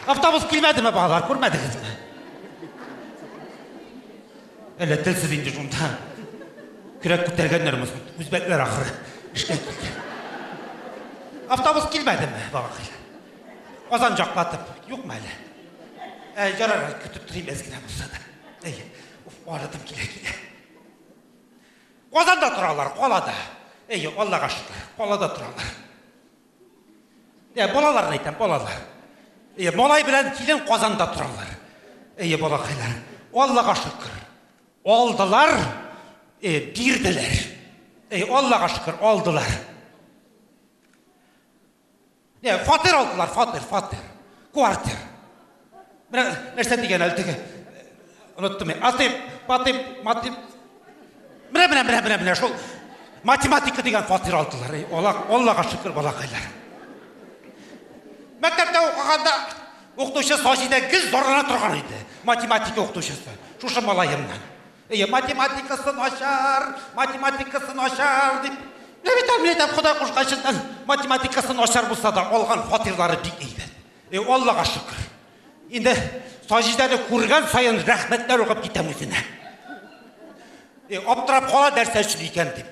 Автобус келмеді ме бағалар, көрмедіңіз ме? Әлі тілсіз енді жұмда. Күрек көтергенлеріміз, өзбеклер ақыры. Автобус келмеді ме бағалар? Озан жақлатып, жоқ ма әлі? Жарар, күтіп тұрайым әзгіне болса да. Орадым келе-келе. Озанда тұралар, қолада. Аллаға шүкір, қолада тұралар. Болаларын айтам, болалар. Молай білән келен қозанда тұралар. Болақайлар, Аллаға шүкір. Олдылар, бирділер. Аллаға шүкір, олдылар. Фатир алдылар, фатир. Квартир. Нәрсе деген әлтігі. Ұныттым мен. Атып, міне, шол математика деген фатир алдылар. Аллаға шүкір, болақайлар. Мәктепте оқығанда оқытушы сажида гіз зорлана тұрған еді. Математика оқытушысы. Шушы малайымнан. Математикасы нашар деп. Мен Құдай қошқайшыдан математикасы нашар болса да олған фатирлары бик ейбет. Аллаға шүкір. Енді сажиданы көрген сайын рахметтер оқып кетем өзіне. Аптырап қала дәрсе үшін екен деп.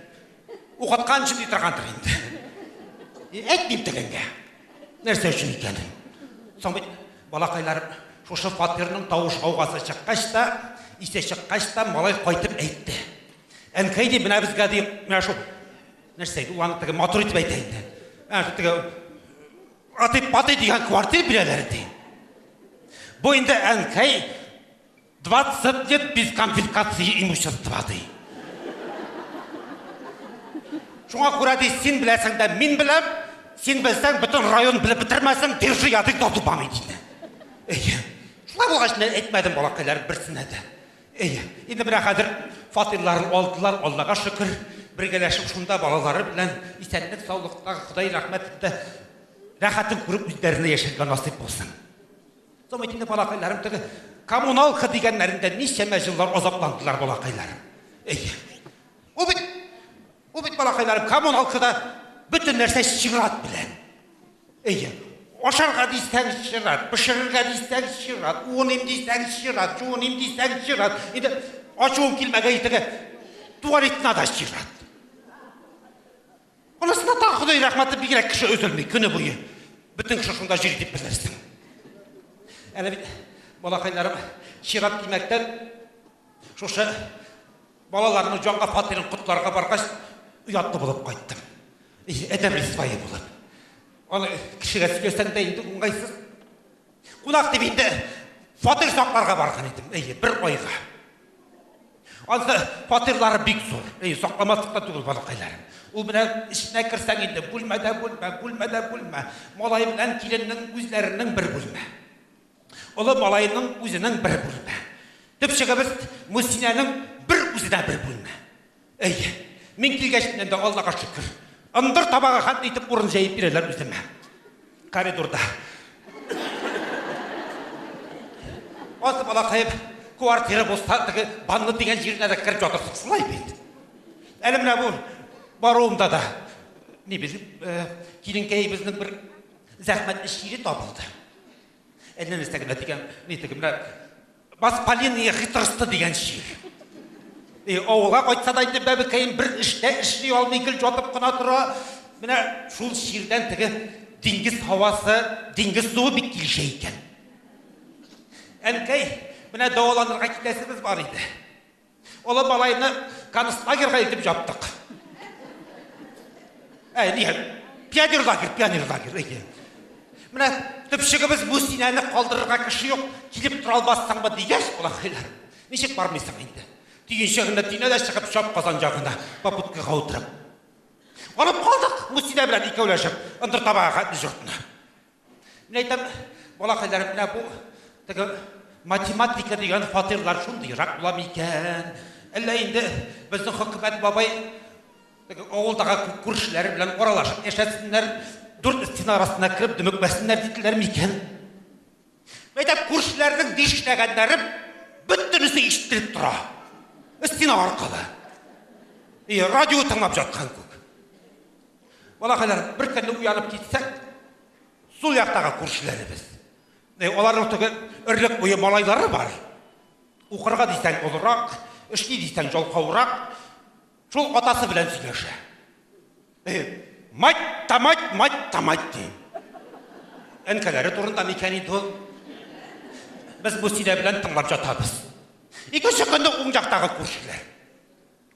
Оқытқан үшін тұрғандыр енді. Әйтмейм тігінге. Нәрсе үшін екен. Соңбет балақайларым шошы фатирінің тауыш қауғасы шыққашта, исе шыққашта малай қайтып әйтті. Әнкейде мына бізге дейін, мына шо нәрсе еді, ұлаңыттығы матур етіп әйтейді. Атып-баты деген квартир бірелері дейін. Бұл енді әнкей 20 лет без конфискации имущества дейін. Шуңа көрәді сен біләсің да мен біләм, сен білсәң, бүтін район біліп бітірмәсің, держи ядық да тұпамай дейді. Шулай болғашында әйтмәдім балақайлар бірсін әді. Енді бір қадір фатирларын алдылар, Аллаға шүкір, біргелешіп шunda балалары білән исәнлік саулықтағы Құдай рахметті рахатын көріп өздеріне ешірген насип болсын. Соңайтында балақайларым түгі коммуналка дегенлерінде нешеме жылдар азапландылар балақайларым. О бит балақайларым коммуналкада bütün нәрсе шырат білән. Ашарға дейстәң шырат, пішірірге дейстәң шырат, уынем дейстәң шырат, жуынем дейстәң шырат. Енді ашуым келмеге етігі туалетіне да шырат. Онысына тағы Құдай рахматы бігерек кіші өзілмей, күні бойы. Бүтін кіші шында жер деп білерсің. Әлі бит балақайларым шырат кемектен шошы балаларының жаңға фатирін құтларға барғаш ұятты болып қайттым. Әдәмлі свайы болып. Оны кішіге сөйлесен де енді ұңғайсыз. Қонақ деп енді фатир сақларға барған едім. Бір ойға. Онысы фатирлары бик зор. Сақламастықта түгіл балақайларым. Ол міне ішіне кірсәң енді бөлме. Малай білән келіннің өзлерінің бір бөлме. Олы малайының өзінің бір бөлме. Түпшігі біз Мусинәнің бір өзіне бір бөлме. Мен келгешінен де Аллаға шүкір. Ындыр табаға қан етіп орын жайып берелер өзіме. Коридорда. Осы балақайып, квартира болса, банны деген жеріне де кіріп жатырсың, сұлай бейді. Әліміне бұл баруымда да, не біліп, келінкей біздің бір зәхмет ішкері табылды. Әлінен істегімді деген, не тегімді, Баспалинные хитрысты деген шер. Ауылға қойтса да енді бәбікейін бір ішіне алмай кіл жатып қына тұра, міне шул шерден тігі деңгіз хавасы, деңгіз суы бік келше екен. Әнкей, міне дауаланырға кетесіміз бар еді. Олы балайыны канцлагерға етіп жаптық. Пионер лагер. Міне түпшігіміз Мусинәні қалдырырға кіші жоқ, келіп тұра албастан ба дегеш болақайлар. Нешек бармайсың енді? Түйін шағында түйіне де шығып шап қазан жағына папутқа қаутырып. Алып қалдық, Мусинә білән екеулешіп, ындыр табаға қатны жұртына. Мен айтам, болақайларым, міне бұл математика деген фатирлар шундай рақ болам екен. Әлі енді біздің хықымет бабай ауылдағы көршілері білән оралашып ешәсінлер, дүрт істен арасына кіріп дүмікмәсінлер дейтілер екен. Мен айтам, көршілердің дейшінәгәнлері бүттінісі ештіріп тұра. Істен арқылы. Радио тыңлап жатқан көк. Балақайлар, бір күнді ұянып кетсек, сол яқтағы көршілері біз. Олардың түгі үрлік бойы малайлары бар. Уқырға дейсәң олырақ, ішке дейсәң жолқауырақ, жол атасы білән сөйлеші. Майт дейм. Әнкәлері тұрында мекән еді ол. Біз Мусина білән тыңлап жатабыз. Екінші күнді оң жақтағы көршілер.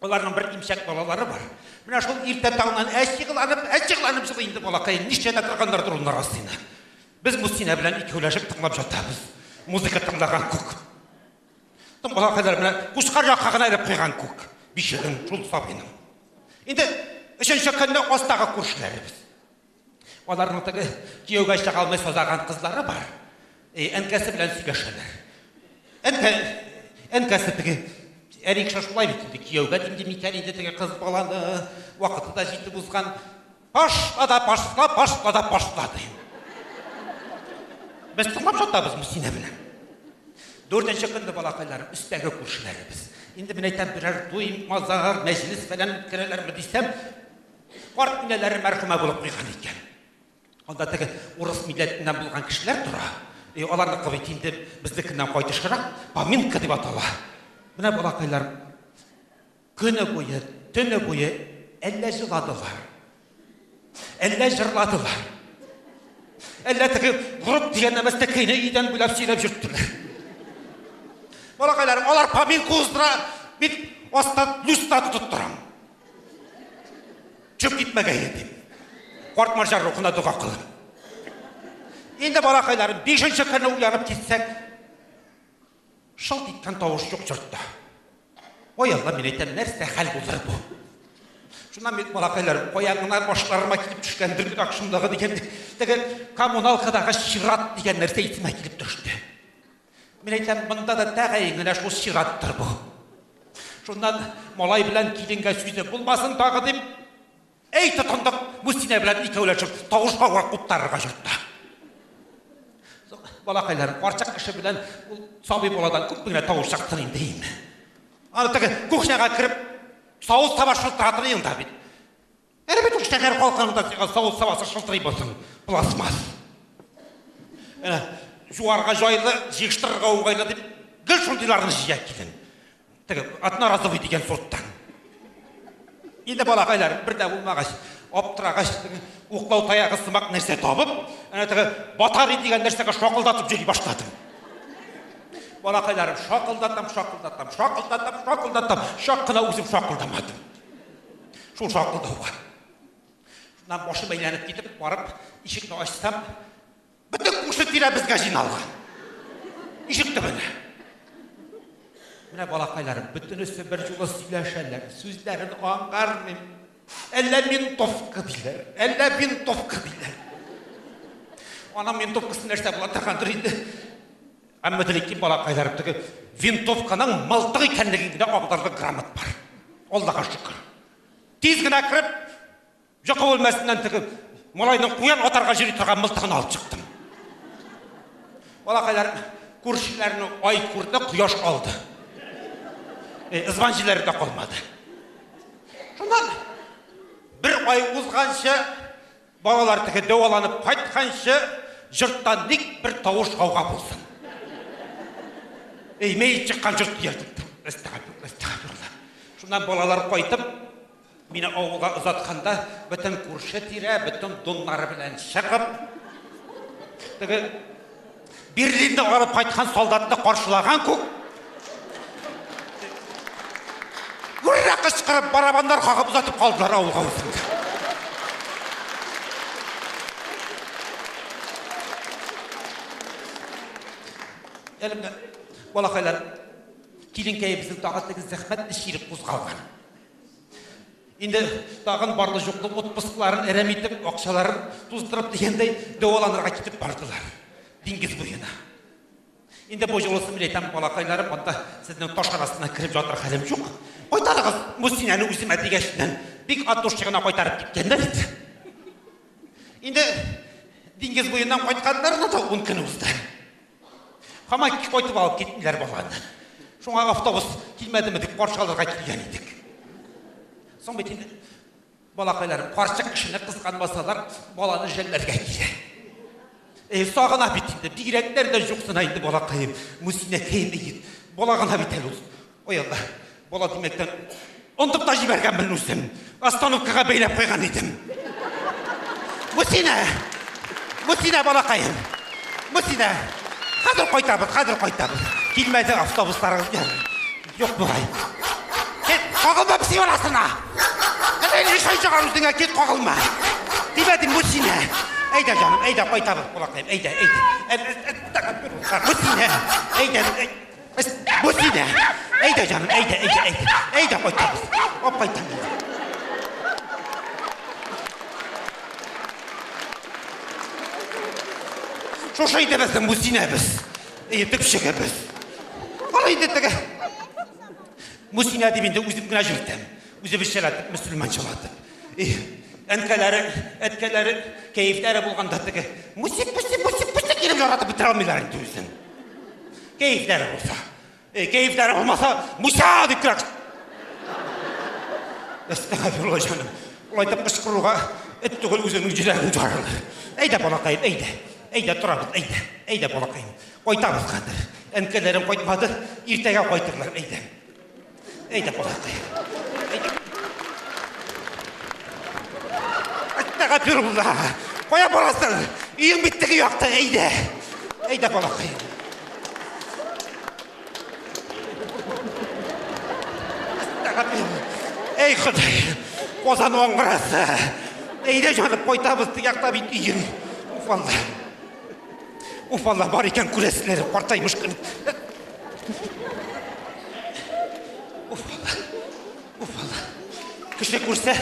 Олардың бір имшак балалары бар. Мына шол ерте таңнан әшіғыланып жылайынды балақайын неше тұрғандар тұрғандар астына. Біз Мусина білән екеуләшіп тыңлап жатабыз. Музыка тыңлаған көк. Тым балақайлар мына құшқар жаққа ғана әріп қойған көк. Бишігін, жол сабының. Енді үшінші күнді остағы көршілері біз. Олардың тігі күйеуге шыға алмай созаған қызлары бар. Әнкәсі білән сөйлешелер. Әнкәсі тігі әрек шашулай бетінде күйеуге деймде мекәнінде тігі қыз баланы уақыты да жетіп ұзған. Пашла дейм. Біз тыңлап жатабыз Мусина білән. Дөртінші күнді балақайларым үстәгі көршілері біз. Енді мен айтам бірер той, мазар, мәжіліс фәлән өткерелер ме дейсем, қарт мінелері мәрхүмә болып қойған екен. Онда тігі орыс милләтінен болған кішілер тұра. Оларны қабетінде біздікінен қойдышырақ, поминка деп атала. Мына балақайларым күні бойы, түні бойы әлі жыладылар. Әлі жырладылар. Әлі тігі ғұрып деген әместі кейні үйден бөліп сейлеп жүрттілер. Балақайларым, олар поминка ұздыра, мен остан люстаты тұттырам. Жүп кетмеге едім. Қорт маржар рухына дұға қылым. Енді балақайларым, 5-ші күні ұянып кетсек, шылт еткен тауыш жоқ жұртта. Ой Алла, мен айтам, нәрсе хәл болар бұл. Шунан мен балақайларым, қояңына башларыма келіп түшкен дүргіт ақшымдағы деген коммуналкадағы шират деген нәрсе есіме келіп түшті. Мен айтам, бұнда да тағайыңына шол шираттыр бұл. Шунан малай білән кейленге сөйді болмасын тағы деп, әй тұтындық Мусина білән екеуләшіп тауышқа құптарыға жүрді. Балақайларым, қарчақ кіші білән сабай боладан көппіңе тауыш жақтырайын дейін. Аны тігі көкшінаға кіріп, сауыз табаш шылтыратырайын да бет. Әрбет көкшінаға қалқанында сауыз табасы шылтырай болсын, пластмас. Жуарға жайлы, жекштірға оңғайлы деп, гіл шұндиларын жия келін. Тігі, атына разовый деген сорттан. Енді балақайлар, бірді болмағаш, оптырағаш, оқлау таяғы сымақ нәрсе табып, батари деген нәрсеге шоқылдатып жөй башладым. Балақайларым, шоқылдатам, шоққына өзім шоқылдамадым. Шол шоқылдауға. Шынан башы бәйленіп кетіп, барып, ешікті ашсам, bütün kuşluklara bizge jinalıgan. İşikti beni. Mine balakaylarım, bütün üstü bir jolu söyleşerler, sözlerini angarmim. 50.000 tofkı biler, 50.000 tofkı biler. Anam vintofkısını nerede bulatırgandır indi. Amma dilekki balakaylarım, vintofkanın maltığı kendiliğinde ağdarlı gramot var. Allah'a şükür. Tezgine kırıp, joqqa olmasından malayның қуян атарға жері тұрған мылтығын алып шықтым. Балақайларым, көршілерінің ай көрді, құяш алды. Звонжилері де қолмады. Шынан, бір ай ұзғаншы, балалар тігі дауаланып қайтқаншы, жұрттан нек бір тауыш қауға болсын. Мейіт шыққан жұрт ердім. Шынан балалар қайтып, мені ауылға ұзатқанда, бүтін көрші тире, бүтін донлары білән шығып, Берлинді қарып қайтқан солдатты қаршылаған көк. Үрі қышқырып, барабандар қағып ұзатып қалдылар ауылға өзіңді. Әлімді, балақайлар, келіңкәйі біздің тағаттығы зәхмәт ішеріп қозғалған. Енді тағын барлы жоқты отпысқыларын әрәмейтіп, оқшаларын туздырып дегендей дауаланырға кетіп бардылар. Деңгіз бойына. Енді бұл жолысы мен айтам балақайларым, онда сіздің тошқарасына кіріп жатыр қалем жоқ. Қойтарығыз Мусинаны өзім әтегешінен бек атошығына қойтарып кеткендер еді. Енді деңгіз бойынан қойтқандарына да 10 күн ұзды. Қамай қойтып алып кеттілер баланы. Шоңа автобус келмеді ме деп қоршаларға келген едік. Соң бетінде балақайларым қаршық кішіні қызған басалар баланы жәллерге келе. Sağına bitinde. Direkler de yoksun indi bola kayım. Musine kayım değil. Bolağına bitel olsun. O yalda. Bola demekten onduk da jibergen ben özüm. Astanovkaga beylep koygan edim. Musine bola kayım. Musine. Hazır koytabız. Kilmedi avtobuslarınız gel. Yok burayı. Git koğulma bir şey olasına. Elini şaycağın üstüne git koğulma. Demedim Musine. Eyde canım, eyde koytabız bola kayım. Eyde. Musine. Eyde canım, eyde koytabız. Hop koytabız. Şu şey demezsin Musine biz. Tıpşık biz. Vallahi dedik. Musine dibinde uzun güne jürttem. Uzun bir şeyler Müslüman çaladık. Etkeleri, keyifleri bulganda dedik. Musik gelip yaratıp bitiramıyorlar diyorsun. Keyifleri olsa. Keyifleri olmasa Musa dikkat. Estağfurullah canım. Olay da kışkırlığa ettiği uzun ucularını çağırılır. Eyde bana kayıp, eyde durabız, eyde bana kayıp. Koytabız kandır. Enkelerim koymadı, irtege koydurlar, eyde bana kayıp. Estağfurullah. Koya burası. İyim bittiği yoktu, eyde bana kayıp. Ey Xuday, kozan oңғырасы. Eyde canım koytabızdı yakta bittiğin. Ufallah var iken kulesileri partaymış gün. Ufallah. Kişi kursa,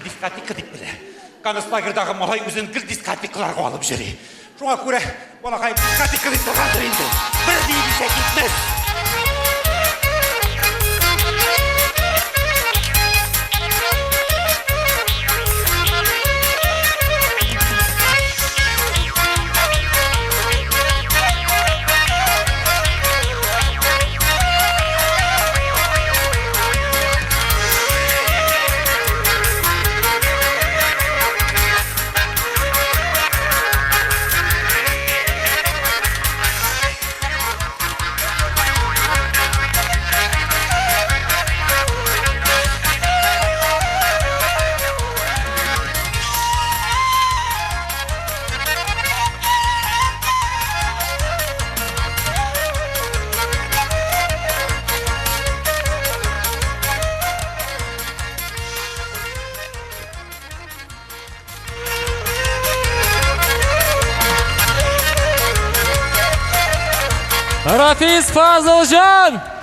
diskati kıdık bile. Kanıslagırdağı malay üzün gül diskati kılarga alıp jüri. Şuna göre, balakay diskati kıdık durgandır indi. Bir değil bir şey gitmez. Rafiz Fazılcan.